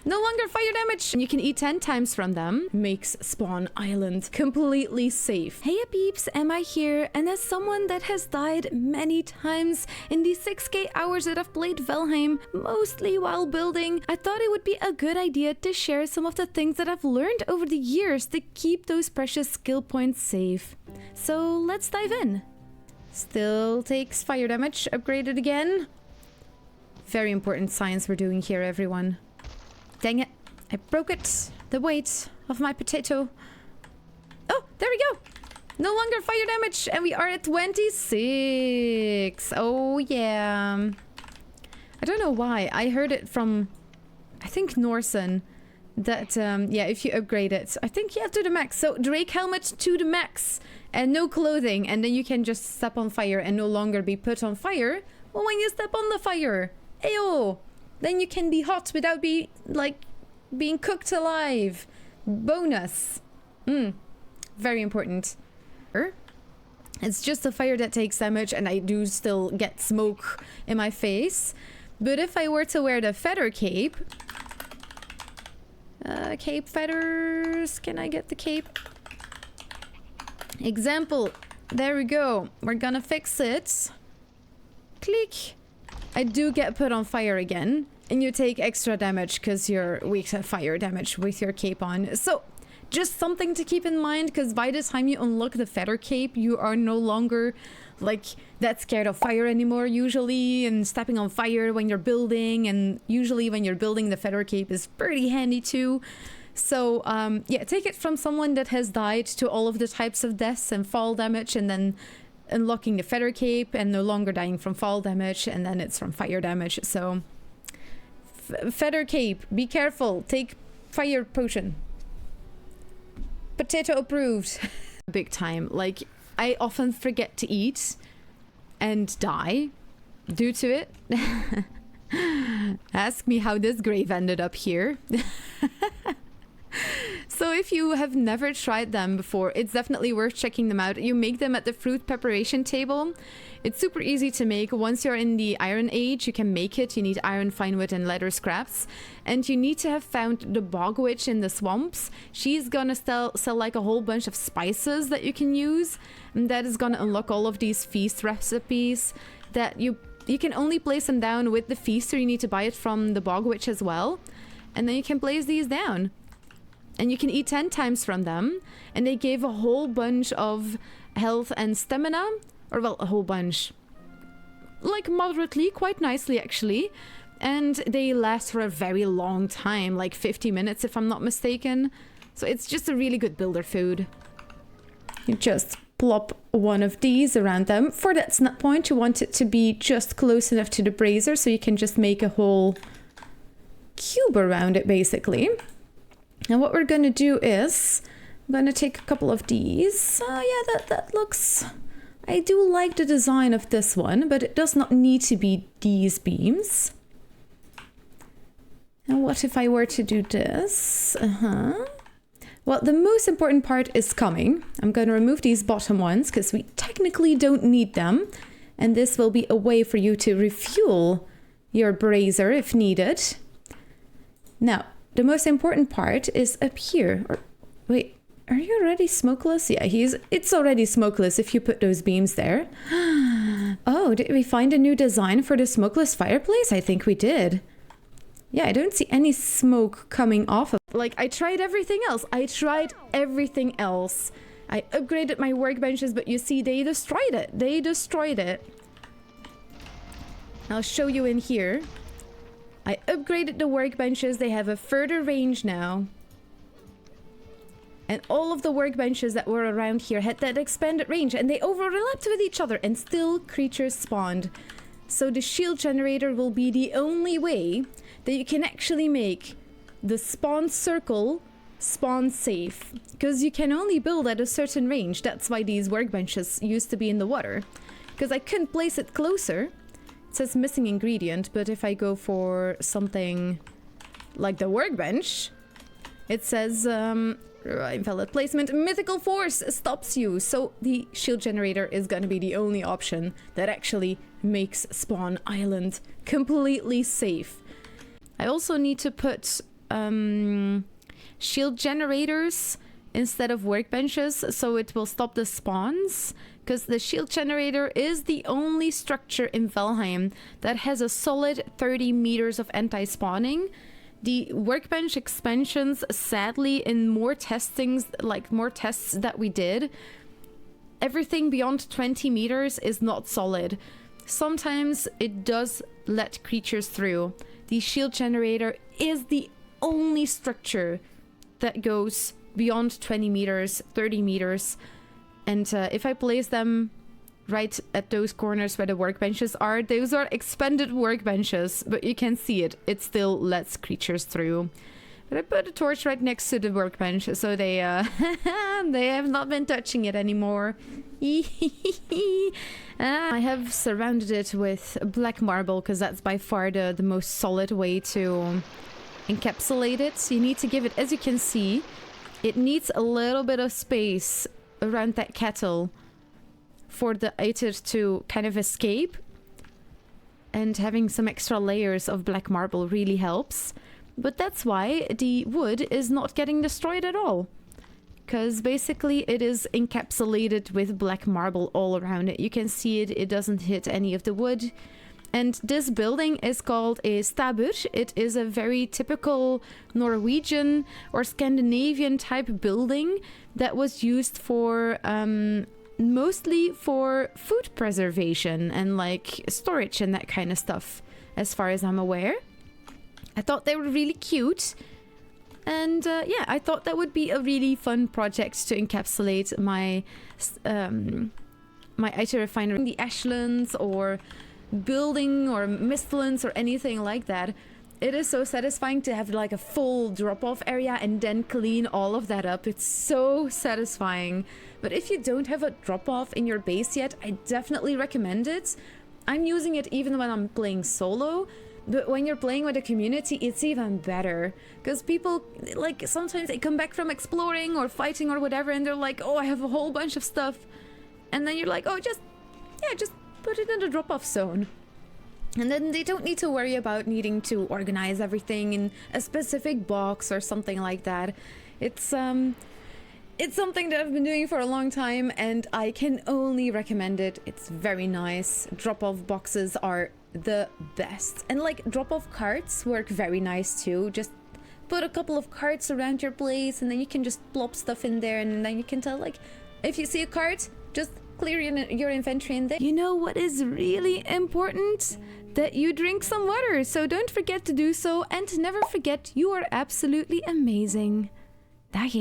No longer fire damage. You can eat 10 times from them. Makes Spawn Island completely safe. Hey peeps, am I here? And as someone that has died many times in the 6k hours that I've played Valheim, mostly while building, I thought it would be a good idea to share some of the things that I've learned over the years to keep those precious skill points safe. So let's dive in. Still takes fire damage, upgraded again. Very important science we're doing here, everyone. Dang it, I broke it. The weight of my potato. Oh, there we go. No longer fire damage, and we are at 26. Oh, yeah. I don't know why. I heard it from, I think, Norsen, that, yeah, if you upgrade it, I think, yeah, to the max. So, Drake helmet to the max, and no clothing, and then you can just step on fire and no longer be put on fire. Well, when you step on the fire, ayo! Then you can be hot without being cooked alive. Bonus. Very important. It's just a fire that takes damage, and I do still get smoke in my face. But if I were to wear the feather cape... cape feathers... Can I get the cape? Example. There we go. We're gonna fix it. Click. I do get put on fire again, and you take extra damage because you're weak to fire damage with your cape on. So, just something to keep in mind, because by the time you unlock the feather cape, you are no longer, like, that scared of fire anymore, usually, and stepping on fire when you're building, and usually when you're building, the feather cape is pretty handy too. So, yeah, take it from someone that has died to all of the types of deaths and fall damage, and then unlocking the feather cape and no longer dying from fall damage, and then it's from fire damage. So feather cape, be careful, take fire potion. Potato approved. Big time. Like, I often forget to eat and die due to it. Ask me how this grave ended up here. So if you have never tried them before, it's definitely worth checking them out. You make them at the fruit preparation table. It's super easy to make. Once you're in the Iron Age, you can make it. You need iron, fine wood, and leather scraps. And you need to have found the bog witch in the swamps. She's gonna sell like a whole bunch of spices that you can use. And that is gonna unlock all of these feast recipes that you can only place them down with the feast, or you need to buy it from the bog witch as well. And then you can place these down. And you can eat 10 times from them. And they gave a whole bunch of health and stamina. Or, well, a whole bunch. Like, moderately, quite nicely, actually. And they last for a very long time. Like 50 minutes, if I'm not mistaken. So it's just a really good builder food. You just plop one of these around them. For that snap point, you want it to be just close enough to the brazier. So you can just make a whole cube around it, basically. And what we're going to do is, I'm going to take a couple of these. Yeah, that looks... I do like the design of this one, but it does not need to be these beams. And what if I were to do this? Well, the most important part is coming. I'm going to remove these bottom ones, because we technically don't need them. And this will be a way for you to refuel your brazier if needed. Now, the most important part is up here. Or, wait, are you already smokeless? Yeah, it's already smokeless if you put those beams there. Oh, did we find a new design for the smokeless fireplace? I think we did. Yeah, I don't see any smoke coming off of it. Like, I tried everything else. I upgraded my workbenches, but you see, they destroyed it. I'll show you in here. I upgraded the workbenches. They have a further range now. And all of the workbenches that were around here had that expanded range, and they overlapped with each other, and still creatures spawned. So the shield generator will be the only way that you can actually make the spawn circle spawn safe. Because you can only build at a certain range. That's why these workbenches used to be in the water. Because I couldn't place it closer. It says missing ingredient, but if I go for something like the workbench, it says invalid placement. Mythical force stops you. So the shield generator is going to be the only option that actually makes Spawn Island completely safe. I also need to put shield generators instead of workbenches, so it will stop the spawns, because the shield generator is the only structure in Valheim that has a solid 30 meters of anti-spawning. The workbench expansions, sadly, in more testings, like more tests that we did, everything beyond 20 meters is not solid. Sometimes it does let creatures through. The shield generator is the only structure that goes beyond 20 meters, 30 meters. And if I place them right at those corners where the workbenches are, those are expanded workbenches, but you can see it. It still lets creatures through. But I put a torch right next to the workbench, so they they have not been touching it anymore. I have surrounded it with black marble, because that's by far the most solid way to encapsulate it. So you need to give it, as you can see, it needs a little bit of space around that kettle for the Aether to kind of escape. And having some extra layers of black marble really helps. But that's why the wood is not getting destroyed at all. Because basically it is encapsulated with black marble all around it. You can see it, it doesn't hit any of the wood. And this building is called a stabur. It is a very typical Norwegian or Scandinavian type building that was used for mostly for food preservation and like storage and that kind of stuff, as far as I'm aware. I thought they were really cute. And yeah, I thought that would be a really fun project to encapsulate my my Aether refinery, the ashlands or building or mistlands or anything like that. It is so satisfying to have like a full drop-off area and then clean all of that up. It's so satisfying. But if you don't have a drop-off in your base yet, I definitely recommend it. I'm using it even when I'm playing solo. But when you're playing with a community, it's even better. Because people, like, sometimes they come back from exploring or fighting or whatever, and they're like, oh, I have a whole bunch of stuff. And then you're like, oh, just put it in the drop-off zone. And then they don't need to worry about needing to organize everything in a specific box or something like that. It's something that I've been doing for a long time, and I can only recommend it. It's very nice. Drop-off boxes are the best. And like drop-off carts work very nice too. Just put a couple of carts around your place, and then you can just plop stuff in there, and then you can tell, like, if you see a cart, just clear your inventory in there. You know what is really important? That you drink some water, so don't forget to do so, and never forget you are absolutely amazing. Dag